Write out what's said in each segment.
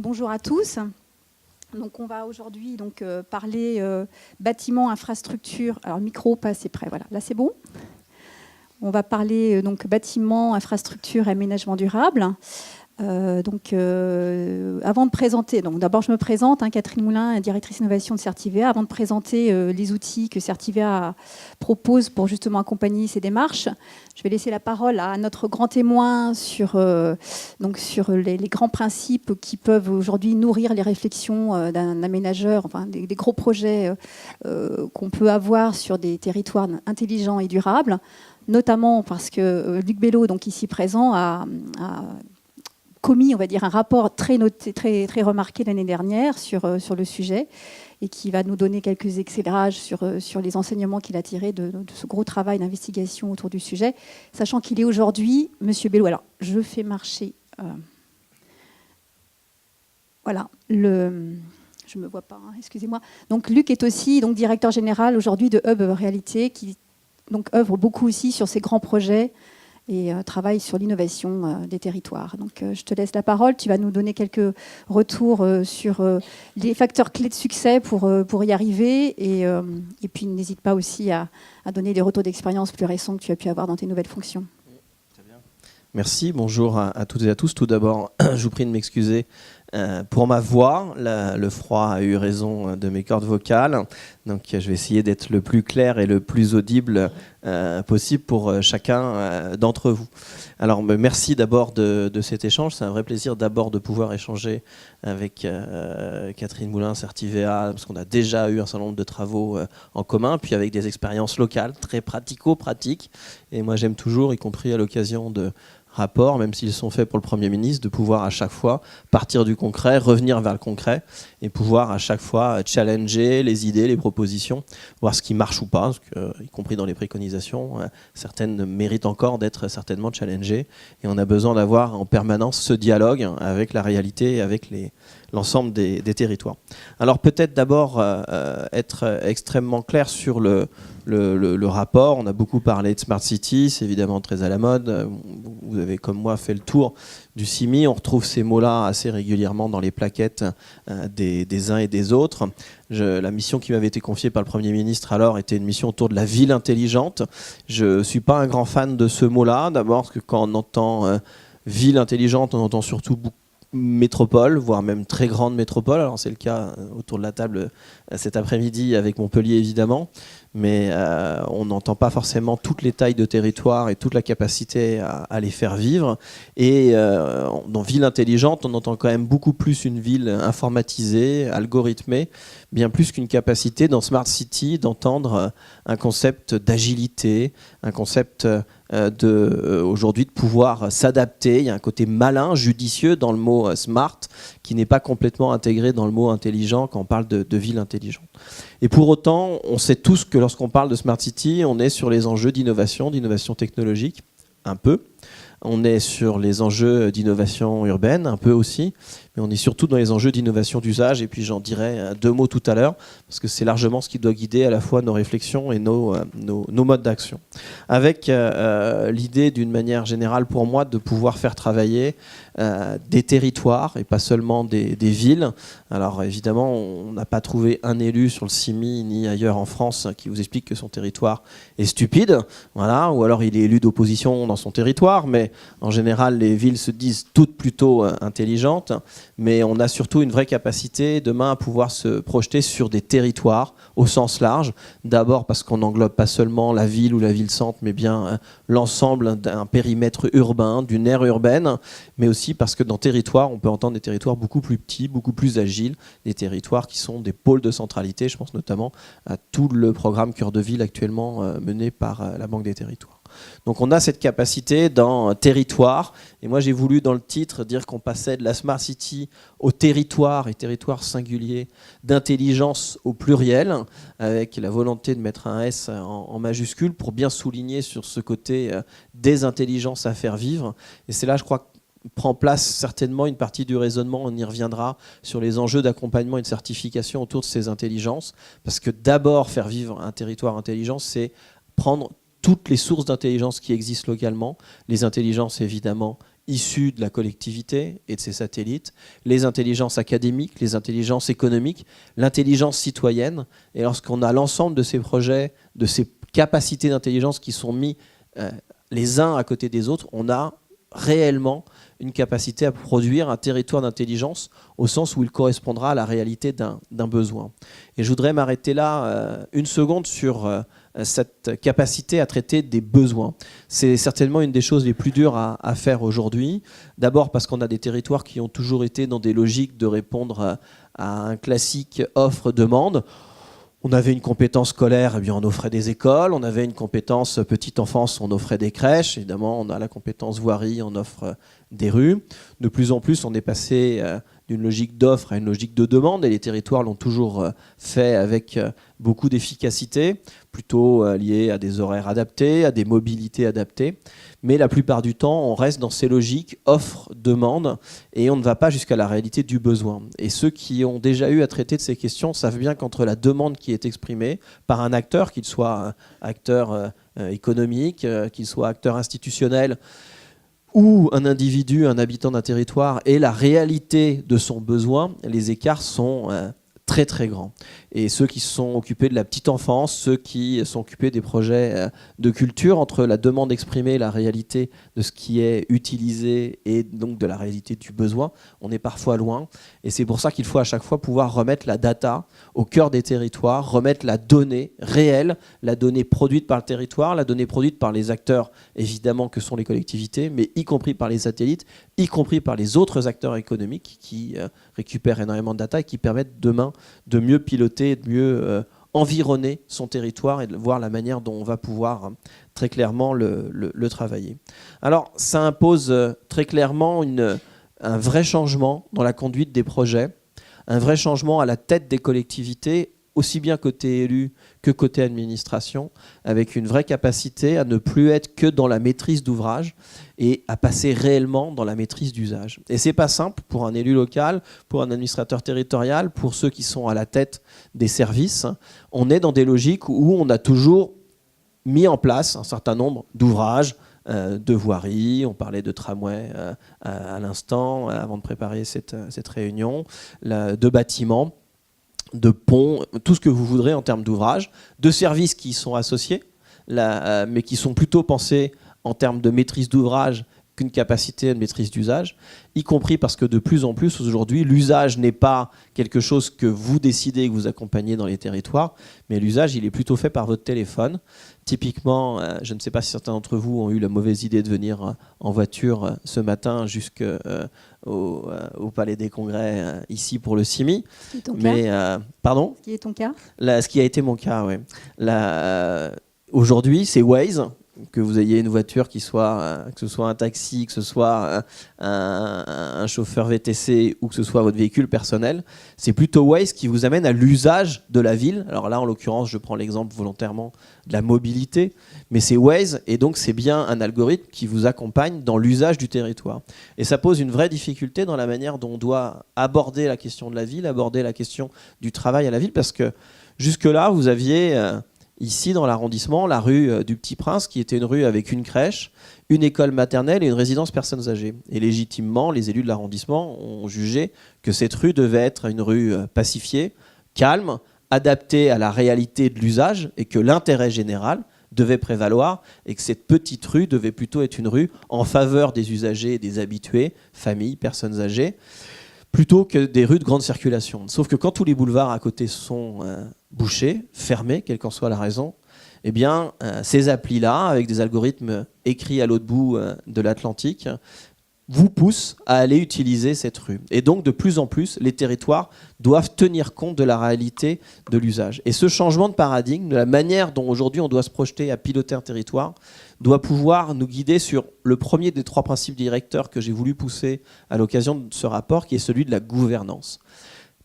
bonjour à tous. Donc, on va aujourd'hui parler bâtiment, infrastructure. Alors, le micro passe, c'est prêt. Voilà, là, c'est bon. On va parler bâtiment, infrastructure et aménagement durable. Avant de présenter, d'abord je me présente, Catherine Moulin, directrice innovation de Certivea. Avant de présenter les outils que Certivea propose pour justement accompagner ces démarches, je vais laisser la parole à notre grand témoin sur les grands principes qui peuvent aujourd'hui nourrir les réflexions d'un aménageur, enfin des gros projets qu'on peut avoir sur des territoires intelligents et durables, notamment parce que Luc Bello, donc ici présent, a commis, on va dire, un rapport très remarqué l'année dernière sur le sujet et qui va nous donner quelques éclairages sur les enseignements qu'il a tirés de ce gros travail d'investigation autour du sujet, sachant qu'il est aujourd'hui, Monsieur Bello. Alors, je fais marcher... voilà, je ne me vois pas, excusez-moi. Donc, Luc est aussi directeur général aujourd'hui de Hub Réalité, qui œuvre beaucoup aussi sur ces grands projets et travaille sur l'innovation des territoires. Donc, je te laisse la parole. Tu vas nous donner quelques retours sur les facteurs clés de succès pour y arriver. Et puis, n'hésite pas aussi à donner des retours d'expérience plus récents que tu as pu avoir dans tes nouvelles fonctions. Très bien. Merci. Bonjour à toutes et à tous. Tout d'abord, je vous prie de m'excuser pour ma voix. Le froid a eu raison de mes cordes vocales. Donc, je vais essayer d'être le plus clair et le plus audible possible pour chacun d'entre vous. Alors, merci d'abord de cet échange. C'est un vrai plaisir d'abord de pouvoir échanger avec Catherine Moulin, Certivea, parce qu'on a déjà eu un certain nombre de travaux en commun, puis avec des expériences locales très pratico-pratiques. Et moi, j'aime toujours, y compris à l'occasion de rapports, même s'ils sont faits pour le Premier ministre, de pouvoir à chaque fois partir du concret, revenir vers le concret et pouvoir à chaque fois challenger les idées, les propositions, voir ce qui marche ou pas, parce que, y compris dans les préconisations, certaines méritent encore d'être certainement challengées et on a besoin d'avoir en permanence ce dialogue avec la réalité et avec l'ensemble des territoires. Alors peut-être d'abord être extrêmement clair sur le rapport. On a beaucoup parlé de Smart City, c'est évidemment très à la mode. Vous avez comme moi fait le tour du CIMI. On retrouve ces mots-là assez régulièrement dans les plaquettes des uns et des autres. La mission qui m'avait été confiée par le Premier ministre alors était une mission autour de la ville intelligente. Je ne suis pas un grand fan de ce mot-là. D'abord parce que quand on entend ville intelligente, on entend surtout beaucoup métropole, voire même très grande métropole. Alors c'est le cas autour de la table cet après-midi avec Montpellier évidemment, mais on n'entend pas forcément toutes les tailles de territoire et toute la capacité à les faire vivre. Et dans ville intelligente, on entend quand même beaucoup plus une ville informatisée, algorithmée, bien plus qu'une capacité dans Smart City d'entendre un concept d'agilité, un concept aujourd'hui de pouvoir s'adapter. Il y a un côté malin, judicieux dans le mot smart qui n'est pas complètement intégré dans le mot intelligent quand on parle de ville intelligente. Et pour autant, on sait tous que lorsqu'on parle de Smart City, on est sur les enjeux d'innovation technologique, un peu. On est sur les enjeux d'innovation urbaine, un peu aussi, mais on est surtout dans les enjeux d'innovation d'usage, et puis j'en dirai deux mots tout à l'heure, parce que c'est largement ce qui doit guider à la fois nos réflexions et nos modes d'action. Avec l'idée, d'une manière générale pour moi, de pouvoir faire travailler des territoires, et pas seulement des villes. Alors évidemment, on n'a pas trouvé un élu sur le CIMI, ni ailleurs en France, qui vous explique que son territoire est stupide, voilà, ou alors il est élu d'opposition dans son territoire, mais en général, les villes se disent toutes plutôt intelligentes, mais on a surtout une vraie capacité demain à pouvoir se projeter sur des territoires au sens large. D'abord parce qu'on n'englobe pas seulement la ville ou la ville-centre, mais bien l'ensemble d'un périmètre urbain, d'une aire urbaine, mais aussi parce que dans territoire, on peut entendre des territoires beaucoup plus petits, beaucoup plus agiles, des territoires qui sont des pôles de centralité. Je pense notamment à tout le programme Cœur de Ville actuellement mené par la Banque des Territoires. Donc on a cette capacité dans territoire, et moi j'ai voulu dans le titre dire qu'on passait de la Smart City au territoire, et territoire singulier, d'intelligence au pluriel, avec la volonté de mettre un S en majuscule pour bien souligner sur ce côté des intelligences à faire vivre. Et c'est là, je crois, prend place certainement une partie du raisonnement, on y reviendra, sur les enjeux d'accompagnement et de certification autour de ces intelligences, parce que d'abord faire vivre un territoire intelligent, c'est prendre toutes les sources d'intelligence qui existent localement, les intelligences évidemment issues de la collectivité et de ses satellites, les intelligences académiques, les intelligences économiques, l'intelligence citoyenne. Et lorsqu'on a l'ensemble de ces projets, de ces capacités d'intelligence qui sont mis les uns à côté des autres, on a réellement une capacité à produire un territoire d'intelligence au sens où il correspondra à la réalité d'un besoin. Et je voudrais m'arrêter là une seconde sur cette capacité à traiter des besoins. C'est certainement une des choses les plus dures à faire aujourd'hui. D'abord parce qu'on a des territoires qui ont toujours été dans des logiques de répondre à un classique offre-demande. On avait une compétence scolaire, eh bien on offrait des écoles. On avait une compétence petite enfance, on offrait des crèches. Évidemment, on a la compétence voirie, on offre des rues. De plus en plus, on est passé d'une logique d'offre à une logique de demande. Et les territoires l'ont toujours fait avec beaucoup d'efficacité, plutôt lié à des horaires adaptés, à des mobilités adaptées. Mais la plupart du temps, on reste dans ces logiques offre-demande et on ne va pas jusqu'à la réalité du besoin. Et ceux qui ont déjà eu à traiter de ces questions savent bien qu'entre la demande qui est exprimée par un acteur, qu'il soit acteur économique, qu'il soit acteur institutionnel, ou un individu, un habitant d'un territoire, et la réalité de son besoin, les écarts sont très très grands. Et ceux qui se sont occupés de la petite enfance, ceux qui sont occupés des projets de culture, entre la demande exprimée et la réalité de ce qui est utilisé et donc de la réalité du besoin, on est parfois loin. Et c'est pour ça qu'il faut à chaque fois pouvoir remettre la data au cœur des territoires, remettre la donnée réelle, la donnée produite par le territoire, la donnée produite par les acteurs, évidemment, que sont les collectivités, mais y compris par les satellites, y compris par les autres acteurs économiques qui récupèrent énormément de data et qui permettent demain de mieux piloter, de mieux environner son territoire et de voir la manière dont on va pouvoir très clairement le travailler. Alors, ça impose très clairement un vrai changement dans la conduite des projets, un vrai changement à la tête des collectivités, aussi bien côté élu que côté administration, avec une vraie capacité à ne plus être que dans la maîtrise d'ouvrage et à passer réellement dans la maîtrise d'usage. Et c'est pas simple pour un élu local, pour un administrateur territorial, pour ceux qui sont à la tête des services. On est dans des logiques où on a toujours mis en place un certain nombre d'ouvrages, de voiries, on parlait de tramway à l'instant, avant de préparer cette réunion, de bâtiments, de ponts, tout ce que vous voudrez en termes d'ouvrages, de services qui y sont associés, mais qui sont plutôt pensés en termes de maîtrise d'ouvrage qu'une capacité de maîtrise d'usage, y compris parce que de plus en plus aujourd'hui, l'usage n'est pas quelque chose que vous décidez et que vous accompagnez dans les territoires, mais l'usage, il est plutôt fait par votre téléphone. Typiquement, je ne sais pas si certains d'entre vous ont eu la mauvaise idée de venir en voiture ce matin jusqu'au Palais des Congrès, ici pour le CIMI. Ce qui est ton cas. Pardon ? Ce qui est ton cas ? Ce qui a été mon cas, oui. Aujourd'hui, c'est Waze. Que vous ayez une voiture que ce soit un taxi, que ce soit un chauffeur VTC ou que ce soit votre véhicule personnel, c'est plutôt Waze qui vous amène à l'usage de la ville. Alors là, en l'occurrence, je prends l'exemple volontairement de la mobilité, mais c'est Waze et donc c'est bien un algorithme qui vous accompagne dans l'usage du territoire. Et ça pose une vraie difficulté dans la manière dont on doit aborder la question de la ville, aborder la question du travail à la ville, parce que jusque-là, vous aviez... ici, dans l'arrondissement, la rue du Petit-Prince, qui était une rue avec une crèche, une école maternelle et une résidence personnes âgées. Et légitimement, les élus de l'arrondissement ont jugé que cette rue devait être une rue pacifiée, calme, adaptée à la réalité de l'usage et que l'intérêt général devait prévaloir et que cette petite rue devait plutôt être une rue en faveur des usagers et des habitués, familles, personnes âgées, plutôt que des rues de grande circulation. Sauf que quand tous les boulevards à côté sont bouchés, fermés, quelle qu'en soit la raison, eh bien, ces applis-là, avec des algorithmes écrits à l'autre bout de l'Atlantique, vous poussent à aller utiliser cette rue. Et donc, de plus en plus, les territoires doivent tenir compte de la réalité de l'usage. Et ce changement de paradigme, de la manière dont aujourd'hui on doit se projeter à piloter un territoire, doit pouvoir nous guider sur le premier des 3 principes directeurs que j'ai voulu pousser à l'occasion de ce rapport, qui est celui de la gouvernance.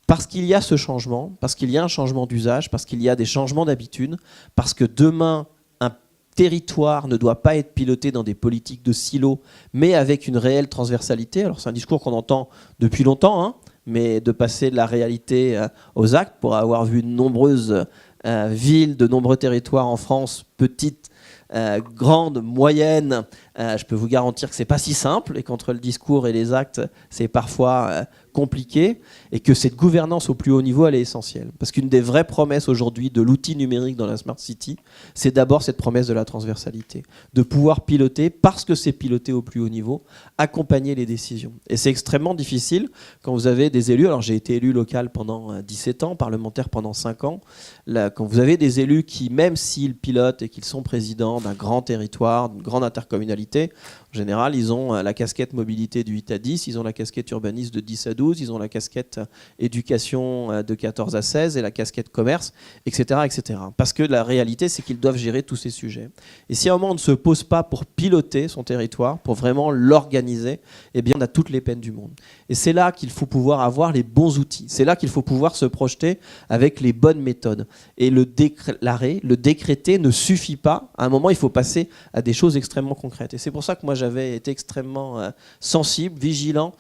Parce qu'il y a ce changement, parce qu'il y a un changement d'usage, parce qu'il y a des changements d'habitude, parce que demain, un territoire ne doit pas être piloté dans des politiques de silos, mais avec une réelle transversalité. Alors c'est un discours qu'on entend depuis longtemps, hein, mais de passer de la réalité aux actes, pour avoir vu de nombreuses villes, de nombreux territoires en France, petites, grande, moyenne, je peux vous garantir que c'est pas si simple et qu'entre le discours et les actes, c'est parfois compliqué, et que cette gouvernance au plus haut niveau, elle est essentielle. Parce qu'une des vraies promesses aujourd'hui de l'outil numérique dans la Smart City, c'est d'abord cette promesse de la transversalité, de pouvoir piloter, parce que c'est piloté au plus haut niveau, accompagner les décisions. Et c'est extrêmement difficile quand vous avez des élus, alors j'ai été élu local pendant 17 ans, parlementaire pendant 5 ans, là, quand vous avez des élus qui, même s'ils pilotent et qu'ils sont présidents d'un grand territoire, d'une grande intercommunalité, en général, ils ont la casquette mobilité de 8 à 10, ils ont la casquette urbanisme de 10 à 12, ils ont la casquette éducation de 14 à 16 et la casquette commerce, etc., etc. Parce que la réalité, c'est qu'ils doivent gérer tous ces sujets. Et si à un moment on ne se pose pas pour piloter son territoire, pour vraiment l'organiser, eh bien on a toutes les peines du monde. Et c'est là qu'il faut pouvoir avoir les bons outils. C'est là qu'il faut pouvoir se projeter avec les bonnes méthodes. Et le décréter ne suffit pas. À un moment, il faut passer à des choses extrêmement concrètes. Et c'est pour ça que moi, j'avais été extrêmement sensible, vigilant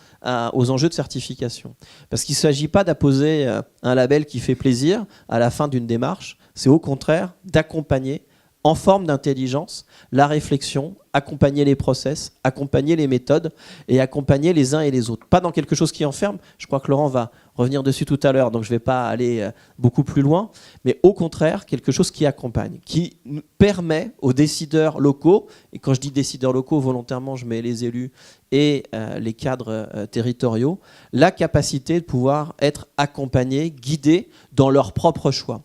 aux enjeux de certification. Parce qu'il ne s'agit pas d'apposer un label qui fait plaisir à la fin d'une démarche. C'est au contraire d'accompagner en forme d'intelligence la réflexion, accompagner les process, accompagner les méthodes et accompagner les uns et les autres. Pas dans quelque chose qui enferme, je crois que Laurent va revenir dessus tout à l'heure, donc je ne vais pas aller beaucoup plus loin, mais au contraire, quelque chose qui accompagne, qui permet aux décideurs locaux, et quand je dis décideurs locaux, volontairement je mets les élus et les cadres territoriaux, la capacité de pouvoir être accompagnés, guidés dans leurs propres choix.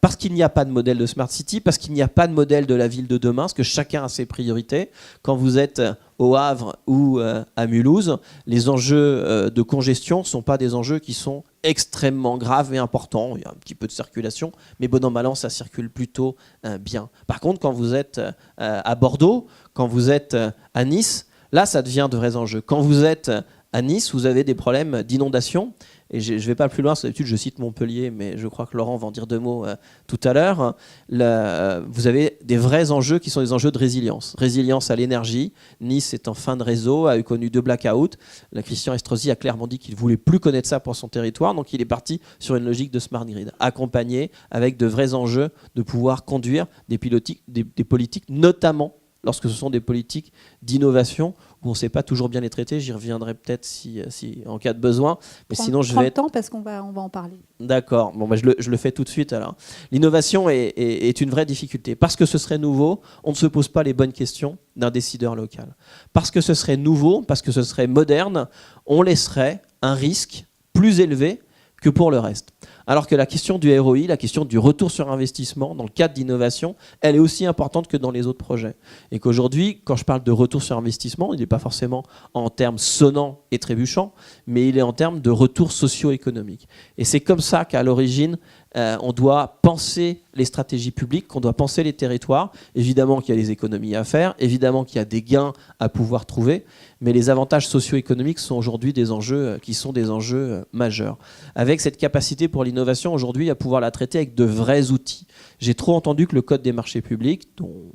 Parce qu'il n'y a pas de modèle de Smart City, parce qu'il n'y a pas de modèle de la ville de demain, parce que chacun a ses priorités. Quand vous êtes au Havre ou à Mulhouse, les enjeux de congestion ne sont pas des enjeux qui sont extrêmement graves et importants. Il y a un petit peu de circulation, mais bon an mal an, ça circule plutôt bien. Par contre, quand vous êtes à Bordeaux, quand vous êtes à Nice, là, ça devient de vrais enjeux. Quand vous êtes à Nice, vous avez des problèmes d'inondation. Et je ne vais pas plus loin, d'habitude je cite Montpellier, mais je crois que Laurent va en dire 2 mots tout à l'heure. Vous avez des vrais enjeux qui sont des enjeux de résilience. Résilience à l'énergie. Nice est en fin de réseau, a eu connu 2 blackouts. Christian Estrosi a clairement dit qu'il ne voulait plus connaître ça pour son territoire, donc il est parti sur une logique de smart grid, accompagné avec de vrais enjeux de pouvoir conduire des politiques, notamment lorsque ce sont des politiques d'innovation où on ne sait pas toujours bien les traiter. J'y reviendrai peut-être si en cas de besoin. Mais sinon, je vais le temps parce qu'on va en parler. D'accord. Bon, bah, je le fais tout de suite alors. L'innovation est une vraie difficulté. Parce que ce serait nouveau, on ne se pose pas les bonnes questions d'un décideur local. Parce que ce serait nouveau, parce que ce serait moderne, on laisserait un risque plus élevé que pour le reste. Alors que la question du ROI, la question du retour sur investissement dans le cadre d'innovation, elle est aussi importante que dans les autres projets. Et qu'aujourd'hui, quand je parle de retour sur investissement, il n'est pas forcément en termes sonnants et trébuchants, mais il est en termes de retour socio-économique. Et c'est comme ça qu'à l'origine, on doit penser les stratégies publiques, qu'on doit penser les territoires. Évidemment qu'il y a des économies à faire, évidemment qu'il y a des gains à pouvoir trouver, mais les avantages socio-économiques sont aujourd'hui des enjeux qui sont des enjeux majeurs. Avec cette capacité pour l'innovation aujourd'hui à pouvoir la traiter avec de vrais outils. J'ai trop entendu que le code des marchés publics, dont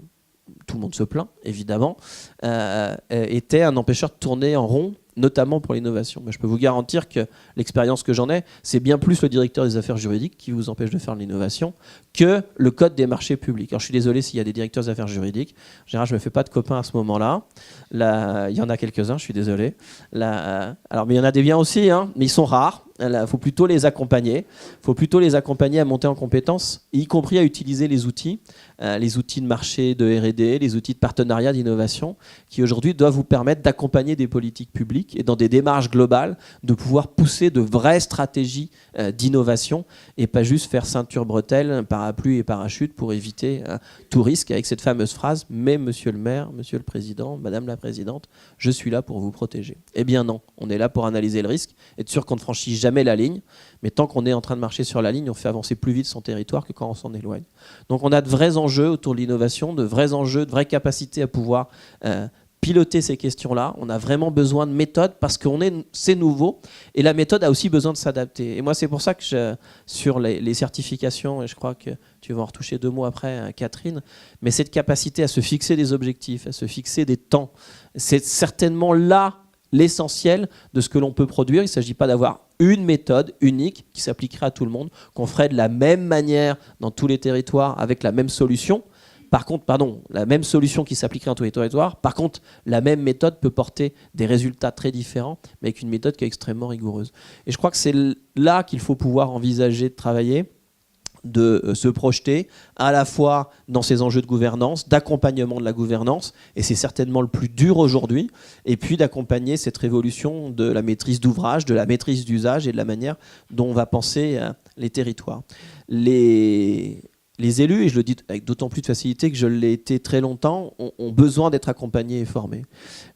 tout le monde se plaint évidemment, était un empêcheur de tourner en rond, notamment pour l'innovation. Mais je peux vous garantir que l'expérience que j'en ai, c'est bien plus le directeur des affaires juridiques qui vous empêche de faire de l'innovation que le code des marchés publics. Alors je suis désolé s'il y a des directeurs des affaires juridiques. En général, je ne me fais pas de copains à ce moment-là. Là, il y en a quelques-uns, je suis désolé. Alors, mais il y en a des biens aussi, hein, mais ils sont rares. Il faut plutôt les accompagner. Il faut plutôt les accompagner à monter en compétences, y compris à utiliser les outils de marché de R&D, les outils de partenariat d'innovation, qui aujourd'hui doivent vous permettre d'accompagner des politiques publiques et dans des démarches globales, de pouvoir pousser de vraies stratégies d'innovation et pas juste faire ceinture bretelle, parapluie et parachute pour éviter tout risque avec cette fameuse phrase « Mais monsieur le maire, monsieur le président, madame la présidente, je suis là pour vous protéger ». Eh bien non, on est là pour analyser le risque, être sûr qu'on ne franchit jamais la ligne, mais tant qu'on est en train de marcher sur la ligne, on fait avancer plus vite son territoire que quand on s'en éloigne. Donc on a de vrais enjeux autour de l'innovation, de vrais enjeux, de vraies capacités à pouvoir piloter ces questions-là. On a vraiment besoin de méthode parce que c'est nouveau et la méthode a aussi besoin de s'adapter. Et moi, c'est pour ça que sur les certifications, et je crois que tu vas en retoucher 2 mots après, Catherine, mais cette capacité à se fixer des objectifs, à se fixer des temps, c'est certainement là l'essentiel de ce que l'on peut produire. Il ne s'agit pas d'avoir une méthode unique qui s'appliquerait à tout le monde, qu'on ferait de la même manière dans tous les territoires avec la même solution, Par contre, la même solution qui s'appliquerait dans tous les territoires. Par contre, la même méthode peut porter des résultats très différents, mais avec une méthode qui est extrêmement rigoureuse. Et je crois que c'est là qu'il faut pouvoir envisager de travailler, de se projeter à la fois dans ces enjeux de gouvernance, d'accompagnement de la gouvernance, et c'est certainement le plus dur aujourd'hui, et puis d'accompagner cette révolution de la maîtrise d'ouvrage, de la maîtrise d'usage et de la manière dont on va penser les territoires. Les élus, et je le dis avec d'autant plus de facilité que je l'ai été très longtemps, ont besoin d'être accompagnés et formés.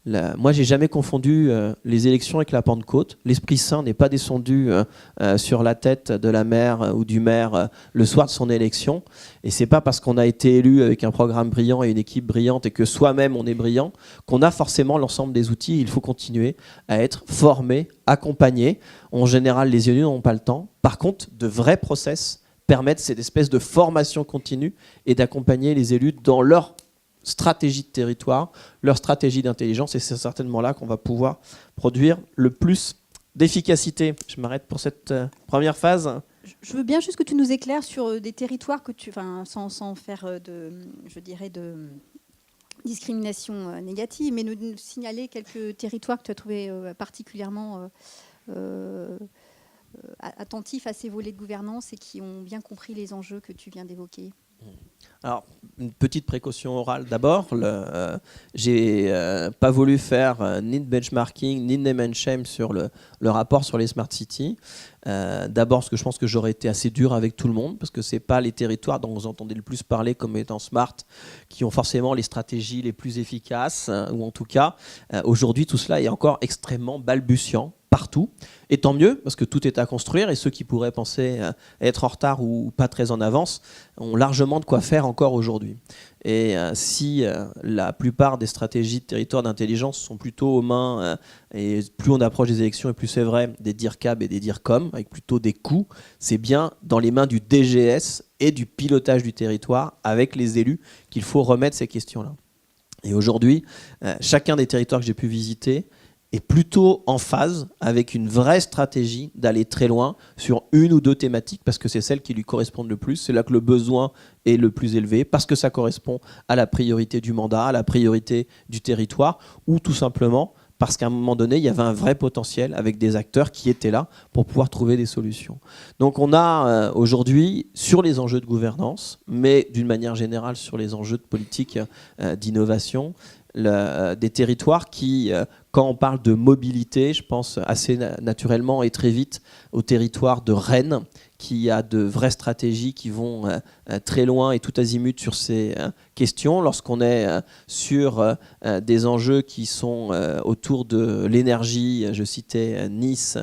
Moi, j'ai jamais confondu les élections avec la Pentecôte. L'Esprit Saint n'est pas descendu sur la tête de la maire ou du maire le soir de son élection. Et c'est pas parce qu'on a été élu avec un programme brillant et une équipe brillante et que soi-même on est brillant qu'on a forcément l'ensemble des outils. Il faut continuer à être formé, accompagné. En général, les élus n'ont pas le temps. Par contre, de vrais process permettre cette espèce de formation continue et d'accompagner les élus dans leur stratégie de territoire, leur stratégie d'intelligence, et c'est certainement là qu'on va pouvoir produire le plus d'efficacité. Je m'arrête pour cette première phase. Je veux bien juste que tu nous éclaires sur des territoires que sans faire de discrimination négative, mais nous signaler quelques territoires que tu as trouvés particulièrement attentifs à ces volets de gouvernance et qui ont bien compris les enjeux que tu viens d'évoquer. Alors, une petite précaution orale d'abord. J'ai pas voulu faire ni de benchmarking, ni de name and shame sur le rapport sur les smart cities. D'abord parce que je pense que j'aurais été assez dur avec tout le monde, parce que c'est pas les territoires dont vous entendez le plus parler comme étant smart qui ont forcément les stratégies les plus efficaces, ou en tout cas, aujourd'hui, tout cela est encore extrêmement balbutiant partout, et tant mieux, parce que tout est à construire, et ceux qui pourraient penser être en retard ou pas très en avance ont largement de quoi faire encore aujourd'hui. Et si la plupart des stratégies de territoire d'intelligence sont plutôt aux mains, et plus on approche des élections, et plus c'est vrai, des DIRCAB et des DIRCOM, avec plutôt des coûts, c'est bien dans les mains du DGS et du pilotage du territoire, avec les élus, qu'il faut remettre ces questions-là. Et aujourd'hui, chacun des territoires que j'ai pu visiter est plutôt en phase avec une vraie stratégie d'aller très loin sur une ou deux thématiques, parce que c'est celles qui lui correspondent le plus, c'est là que le besoin est le plus élevé, parce que ça correspond à la priorité du mandat, à la priorité du territoire, ou tout simplement parce qu'à un moment donné, il y avait un vrai potentiel avec des acteurs qui étaient là pour pouvoir trouver des solutions. Donc on a aujourd'hui, sur les enjeux de gouvernance, mais d'une manière générale sur les enjeux de politique d'innovation, des territoires qui, quand on parle de mobilité, je pense assez naturellement et très vite au territoire de Rennes, qui a de vraies stratégies qui vont très loin et tout azimut sur ces questions. Lorsqu'on est sur des enjeux qui sont autour de l'énergie, je citais Nice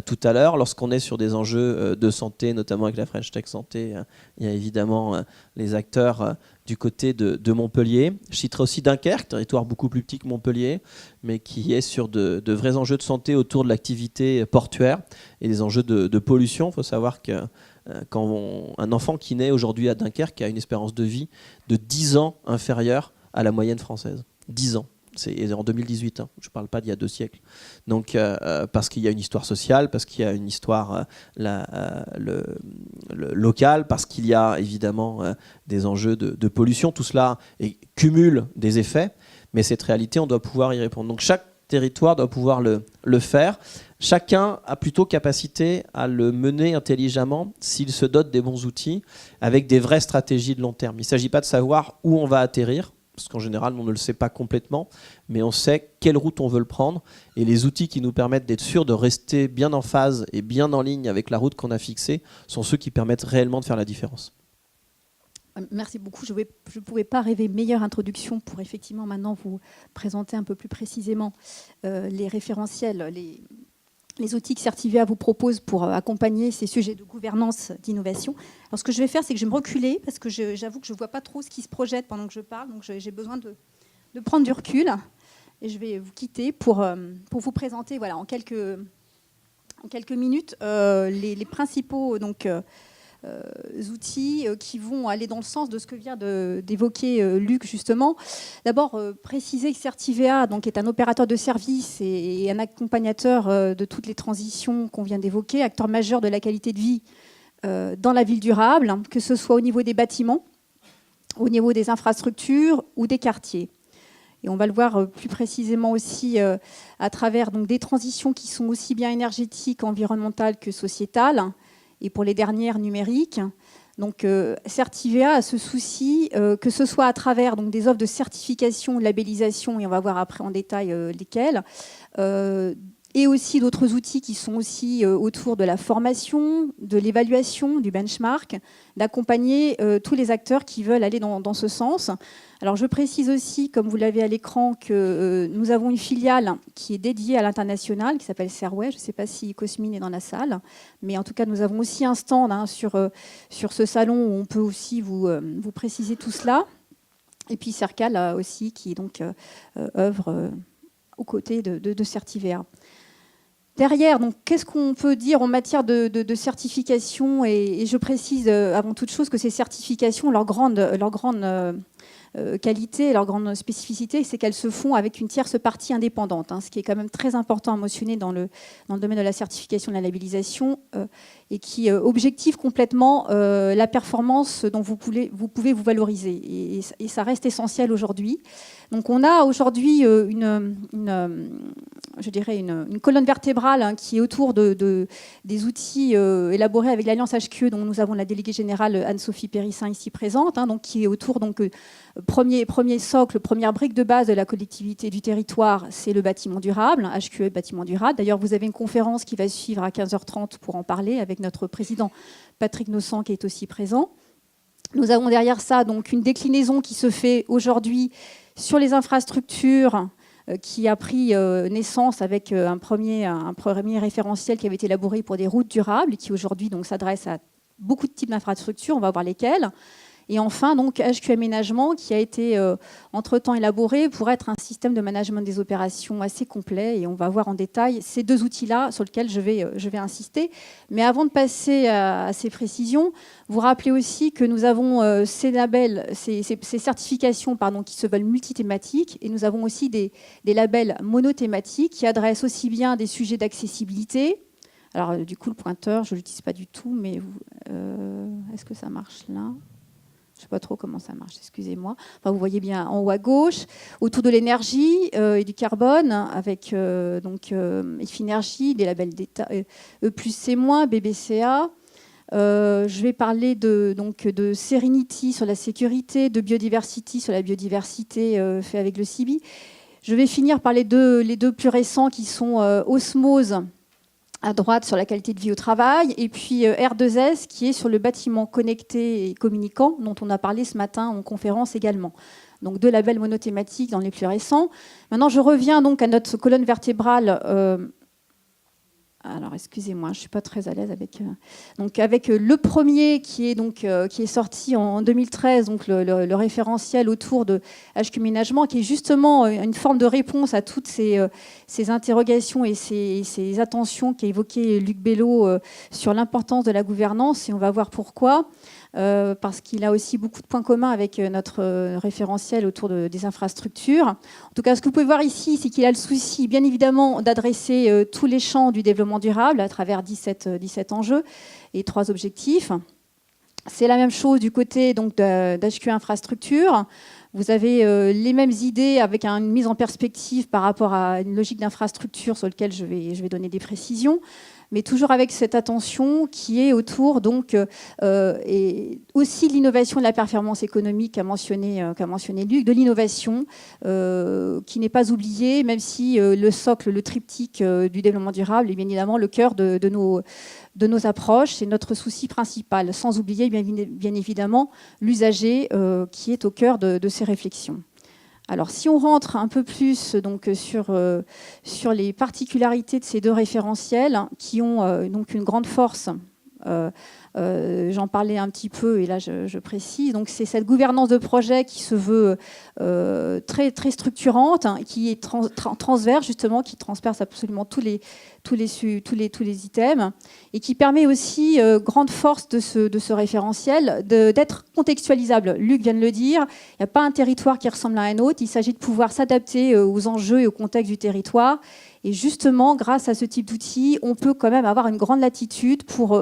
tout à l'heure, lorsqu'on est sur des enjeux de santé, notamment avec la French Tech Santé, il y a évidemment les acteurs du côté de Montpellier. Je citerai aussi Dunkerque, territoire beaucoup plus petit que Montpellier, mais qui est sur de vrais enjeux de santé autour de l'activité portuaire et des enjeux de pollution. Il faut savoir que quand un enfant qui naît aujourd'hui à Dunkerque a une espérance de vie de 10 ans inférieure à la moyenne française. 10 ans. C'est en 2018, je ne parle pas d'il y a 2 siècles. Donc, parce qu'il y a une histoire sociale, parce qu'il y a une histoire locale, parce qu'il y a évidemment des enjeux de pollution. Tout cela cumule des effets, mais cette réalité, on doit pouvoir y répondre. Donc chaque territoire doit pouvoir le faire. Chacun a plutôt capacité à le mener intelligemment s'il se dote des bons outils, avec des vraies stratégies de long terme. Il ne s'agit pas de savoir où on va atterrir, parce qu'en général, on ne le sait pas complètement, mais on sait quelle route on veut le prendre, et les outils qui nous permettent d'être sûrs de rester bien en phase et bien en ligne avec la route qu'on a fixée sont ceux qui permettent réellement de faire la différence. Merci beaucoup. Je ne pouvais pas rêver meilleure introduction pour effectivement maintenant vous présenter un peu plus précisément les référentiels, les outils que Certivia vous propose pour accompagner ces sujets de gouvernance, d'innovation. Alors, ce que je vais faire, c'est que je vais me reculer parce que j'avoue que je ne vois pas trop ce qui se projette pendant que je parle. Donc, j'ai besoin de prendre du recul. Et je vais vous quitter pour vous présenter voilà, en quelques minutes les principaux outils qui vont aller dans le sens de ce que vient d'évoquer Luc justement. D'abord, préciser que Certivia est un opérateur de service et un accompagnateur de toutes les transitions qu'on vient d'évoquer, acteur majeur de la qualité de vie dans la ville durable, que ce soit au niveau des bâtiments, au niveau des infrastructures ou des quartiers. Et on va le voir plus précisément aussi à travers donc, des transitions qui sont aussi bien énergétiques, environnementales que sociétales, et pour les dernières numériques. Donc, Certivea a ce souci, que ce soit à travers donc, des offres de certification, de labellisation, et on va voir après en détail lesquelles, et aussi d'autres outils qui sont aussi autour de la formation, de l'évaluation, du benchmark, d'accompagner tous les acteurs qui veulent aller dans ce sens. Alors je précise aussi, comme vous l'avez à l'écran, que nous avons une filiale qui est dédiée à l'international, qui s'appelle Serway. Je ne sais pas si Cosmine est dans la salle, mais en tout cas nous avons aussi un stand sur ce salon où on peut aussi vous préciser tout cela. Et puis Cercal aussi, qui donc œuvre aux côtés de Certivea. Derrière, donc, qu'est-ce qu'on peut dire en matière de certification, et je précise avant toute chose que ces certifications, leur grande qualité, leur grande spécificité, c'est qu'elles se font avec une tierce partie indépendante, ce qui est quand même très important à mentionner dans le domaine de la certification, de la labellisation, et qui objective complètement la performance dont vous pouvez vous valoriser. Et ça reste essentiel aujourd'hui. Donc on a aujourd'hui une colonne vertébrale qui est autour des outils élaborés avec l'Alliance HQE, dont nous avons la déléguée générale Anne-Sophie Périssin ici présente, donc, qui est autour, donc, premier socle, première brique de base de la collectivité du territoire, c'est le bâtiment durable, HQE bâtiment durable. D'ailleurs, vous avez une conférence qui va suivre à 15h30 pour en parler avec notre président Patrick Nossan qui est aussi présent. Nous avons derrière ça donc une déclinaison qui se fait aujourd'hui sur les infrastructures, qui a pris naissance avec un premier référentiel qui avait été élaboré pour des routes durables et qui aujourd'hui s'adresse à beaucoup de types d'infrastructures, on va voir lesquelles. Et enfin, donc, HQ Aménagement, qui a été entre-temps élaboré pour être un système de management des opérations assez complet. Et on va voir en détail ces deux outils-là sur lesquels je vais insister. Mais avant de passer à ces précisions, vous rappelez aussi que nous avons ces labels, ces certifications qui se veulent multithématiques. Et nous avons aussi des labels monothématiques qui adressent aussi bien des sujets d'accessibilité. Alors, du coup, le pointeur, je ne l'utilise pas du tout, mais est-ce que ça marche là ? Je ne sais pas trop comment ça marche, excusez-moi. Enfin, vous voyez bien en haut à gauche, autour de l'énergie et du carbone, avec Efinergie, des labels d'État, E+, C-, BBCA. Je vais parler de Serenity sur la sécurité, de Biodiversity sur la biodiversité fait avec le CIBI. Je vais finir par les deux plus récents qui sont Osmose, à droite sur la qualité de vie au travail, et puis R2S qui est sur le bâtiment connecté et communicant, dont on a parlé ce matin en conférence également. Donc deux labels monothématiques dans les plus récents. Maintenant, je reviens donc à notre colonne vertébrale. Alors, excusez-moi, je ne suis pas très à l'aise avec le premier qui est sorti en 2013, donc le référentiel autour de HQ Ménagement, qui est justement une forme de réponse à toutes ces interrogations et ces attentions qu'a évoqué Luc Bello sur l'importance de la gouvernance, et on va voir pourquoi. Parce qu'il a aussi beaucoup de points communs avec notre référentiel autour des infrastructures. En tout cas, ce que vous pouvez voir ici, c'est qu'il a le souci, bien évidemment, d'adresser tous les champs du développement durable à travers 17 enjeux et 3 objectifs. C'est la même chose du côté d'HQ Infrastructure. Vous avez les mêmes idées avec une mise en perspective par rapport à une logique d'infrastructure sur laquelle je vais donner des précisions, mais toujours avec cette attention qui est autour et aussi de l'innovation et de la performance économique qu'a mentionné Luc, de l'innovation qui n'est pas oubliée, même si le socle, le triptyque du développement durable est bien évidemment le cœur de nos approches, c'est notre souci principal, sans oublier bien évidemment l'usager qui est au cœur de ces réflexions. Alors, si on rentre un peu plus sur les particularités de ces deux référentiels, qui ont une grande force, j'en parlais un petit peu et là je précise, donc c'est cette gouvernance de projet qui se veut très, très structurante, qui est transverse justement, qui transperce absolument tous les items, et qui permet aussi, grande force de ce référentiel, d'être contextualisable. Luc vient de le dire, il n'y a pas un territoire qui ressemble à un autre, il s'agit de pouvoir s'adapter aux enjeux et au contexte du territoire, Et justement, grâce à ce type d'outils, on peut quand même avoir une grande latitude pour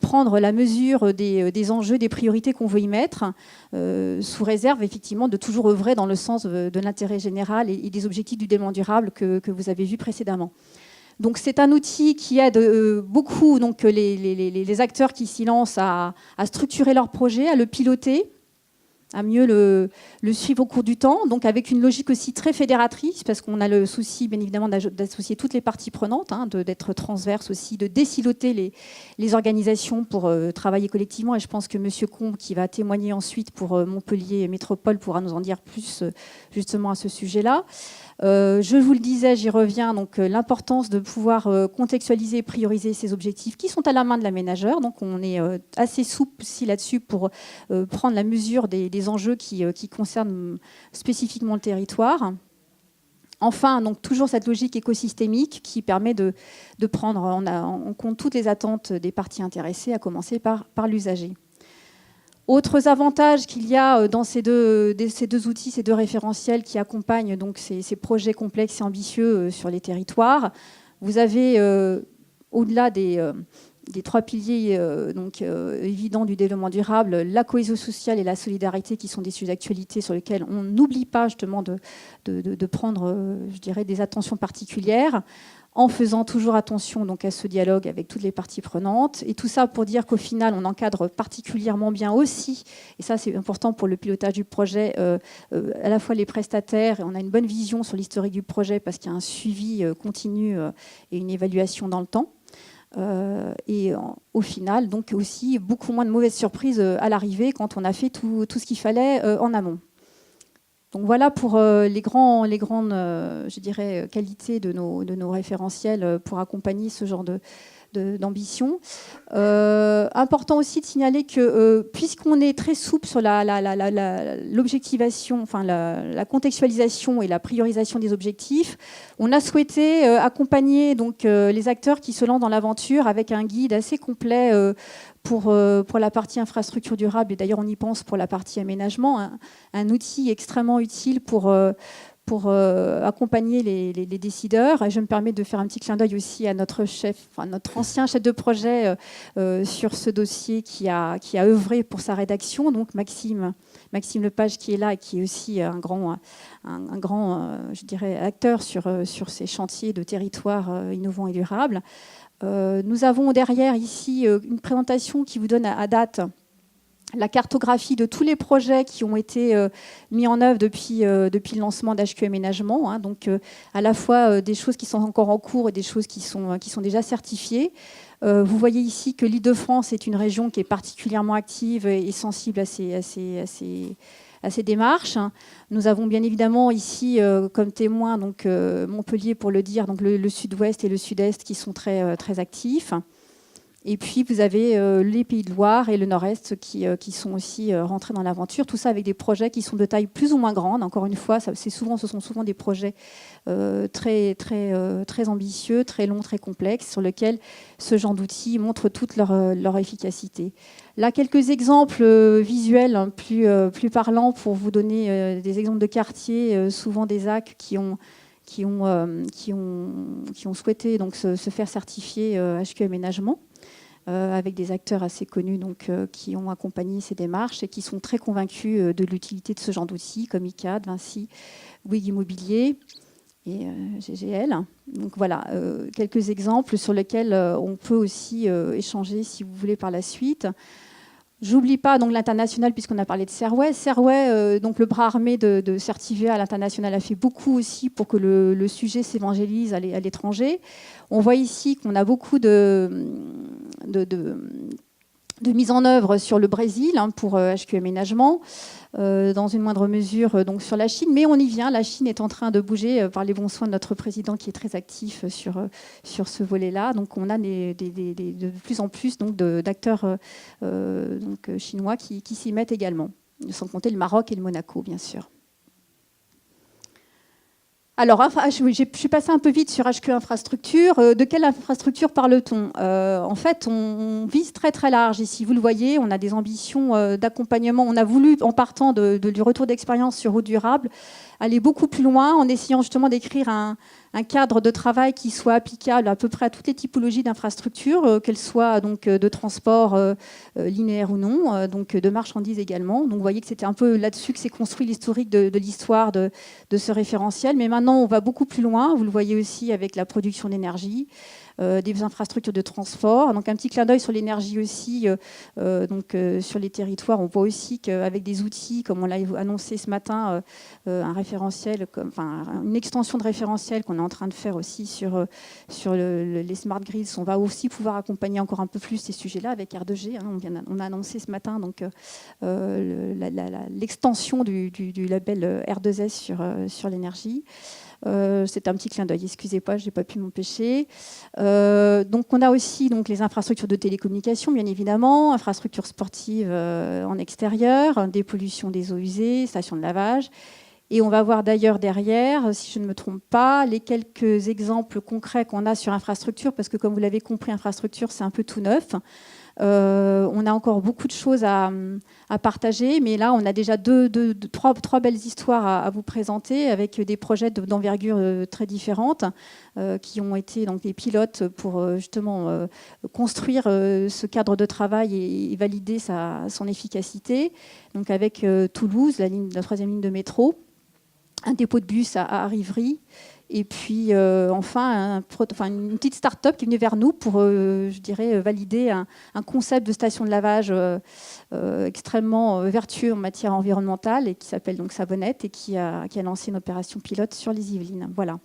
prendre la mesure des enjeux, des priorités qu'on veut y mettre, sous réserve effectivement de toujours œuvrer dans le sens de l'intérêt général et des objectifs du développement durable que vous avez vus précédemment. Donc c'est un outil qui aide beaucoup donc, les acteurs qui s'y lancent à structurer leur projet, à le piloter, à mieux le suivre au cours du temps, donc avec une logique aussi très fédératrice, parce qu'on a le souci, bien évidemment, d'associer toutes les parties prenantes, d'être transverse aussi, de désiloter les organisations pour travailler collectivement. Et je pense que M. Combe, qui va témoigner ensuite pour Montpellier Métropole, pourra nous en dire plus justement à ce sujet-là. Je vous le disais, j'y reviens, donc l'importance de pouvoir contextualiser et prioriser ces objectifs qui sont à la main de l'aménageur. Donc on est assez souple aussi là-dessus pour prendre la mesure des enjeux qui concernent spécifiquement le territoire. Enfin, donc toujours cette logique écosystémique qui permet de prendre en compte toutes les attentes des parties intéressées, à commencer par l'usager. Autres avantages qu'il y a dans ces deux outils, ces deux référentiels qui accompagnent donc ces projets complexes et ambitieux sur les territoires. Vous avez, au-delà des 3 piliers évidents du développement durable, la cohésion sociale et la solidarité qui sont des sujets d'actualité sur lesquels on n'oublie pas justement de prendre, je dirais, des attentions particulières, en faisant toujours attention donc, à ce dialogue avec toutes les parties prenantes. Et tout ça pour dire qu'au final, on encadre particulièrement bien aussi, et ça c'est important pour le pilotage du projet, à la fois les prestataires, et on a une bonne vision sur l'historique du projet parce qu'il y a un suivi continu et une évaluation dans le temps. Au final, donc aussi beaucoup moins de mauvaises surprises à l'arrivée quand on a fait tout ce qu'il fallait en amont. Donc voilà pour les grandes, je dirais, qualités de nos référentiels pour accompagner ce genre d'ambition. Important aussi de signaler que puisqu'on est très souple sur l'objectivation, enfin la contextualisation et la priorisation des objectifs, on a souhaité accompagner donc, les acteurs qui se lancent dans l'aventure avec un guide assez complet pour la partie infrastructure durable, et d'ailleurs on y pense pour la partie aménagement, un outil extrêmement utile pour accompagner les décideurs. Et je me permets de faire un petit clin d'œil aussi à notre ancien chef de projet sur ce dossier qui a œuvré pour sa rédaction, donc Maxime Lepage qui est là et qui est aussi un grand je dirais, acteur sur ces chantiers de territoires innovants et durables. Nous avons derrière ici une présentation qui vous donne à date la cartographie de tous les projets qui ont été mis en œuvre depuis le lancement d'HQ Aménagement, donc à la fois des choses qui sont encore en cours et des choses qui sont déjà certifiées. Vous voyez ici que l'Île-de-France est une région qui est particulièrement active et sensible à ces démarches. Nous avons bien évidemment ici comme témoin donc, Montpellier pour le dire, donc le sud-ouest et le sud-est qui sont très, très actifs. Et puis vous avez les Pays de Loire et le nord-est qui sont aussi rentrés dans l'aventure. Tout ça avec des projets qui sont de taille plus ou moins grande. Encore une fois, ce sont souvent des projets très, très, très ambitieux, très longs, très complexes, sur lesquels ce genre d'outils montre toute leur efficacité. Là, quelques exemples visuels plus parlants pour vous donner des exemples de quartiers, souvent des AC qui ont souhaité donc, se faire certifier HQ Aménagement, avec des acteurs assez connus donc, qui ont accompagné ces démarches et qui sont très convaincus de l'utilité de ce genre d'outils, comme ICAD, Vinci, Bouygues Immobilier et GGL. Donc voilà, quelques exemples sur lesquels on peut aussi échanger, si vous voulez, par la suite. J'oublie pas donc l'international puisqu'on a parlé de Serway. Serway, donc le bras armé de Certivia à l'international, a fait beaucoup aussi pour que le sujet s'évangélise à l'étranger. On voit ici qu'on a beaucoup de mise en œuvre sur le Brésil pour HQ Aménagement, dans une moindre mesure donc sur la Chine, mais on y vient. La Chine est en train de bouger par les bons soins de notre président qui est très actif sur ce volet-là. Donc on a de plus en plus d'acteurs chinois qui s'y mettent également, sans compter le Maroc et le Monaco, bien sûr. Alors, je suis passée un peu vite sur HQ Infrastructure. De quelle infrastructure parle-t-on ? En fait, on vise très très large ici. Vous le voyez, on a des ambitions d'accompagnement. On a voulu, en partant du retour d'expérience sur route durable, aller beaucoup plus loin en essayant justement d'écrire un cadre de travail qui soit applicable à peu près à toutes les typologies d'infrastructures, qu'elles soient donc de transport linéaire ou non, donc de marchandises également. Donc vous voyez que c'était un peu là-dessus que s'est construit l'historique de l'histoire de ce référentiel. Mais maintenant, on va beaucoup plus loin. Vous le voyez aussi avec la production d'énergie, des infrastructures de transport. Donc un petit clin d'œil sur l'énergie aussi, sur les territoires. On voit aussi qu'avec des outils, comme on l'a annoncé ce matin, un référentiel, une extension de référentiel qu'on est en train de faire aussi sur les smart grids, on va aussi pouvoir accompagner encore un peu plus ces sujets-là avec R2G. On a annoncé ce matin donc, l'extension du label R2S sur l'énergie. C'est un petit clin d'œil, excusez-moi, je n'ai pas pu m'empêcher. Donc on a aussi donc, les infrastructures de télécommunication, bien évidemment, infrastructures sportives en extérieur, dépollution des eaux usées, stations de lavage. Et on va voir d'ailleurs derrière, si je ne me trompe pas, les quelques exemples concrets qu'on a sur infrastructure, parce que comme vous l'avez compris, infrastructure, c'est un peu tout neuf. On a encore beaucoup de choses à partager, mais là, on a déjà trois belles histoires à vous présenter avec des projets d'envergure très différentes qui ont été donc, des pilotes pour justement construire ce cadre de travail et valider son efficacité. Donc avec Toulouse, la troisième ligne de métro, un dépôt de bus à Rivry. Et puis, enfin, une petite start-up qui est venue vers nous pour, je dirais, valider un concept de station de lavage extrêmement vertueux en matière environnementale et qui s'appelle donc Savonnette et qui a lancé une opération pilote sur les Yvelines. Voilà.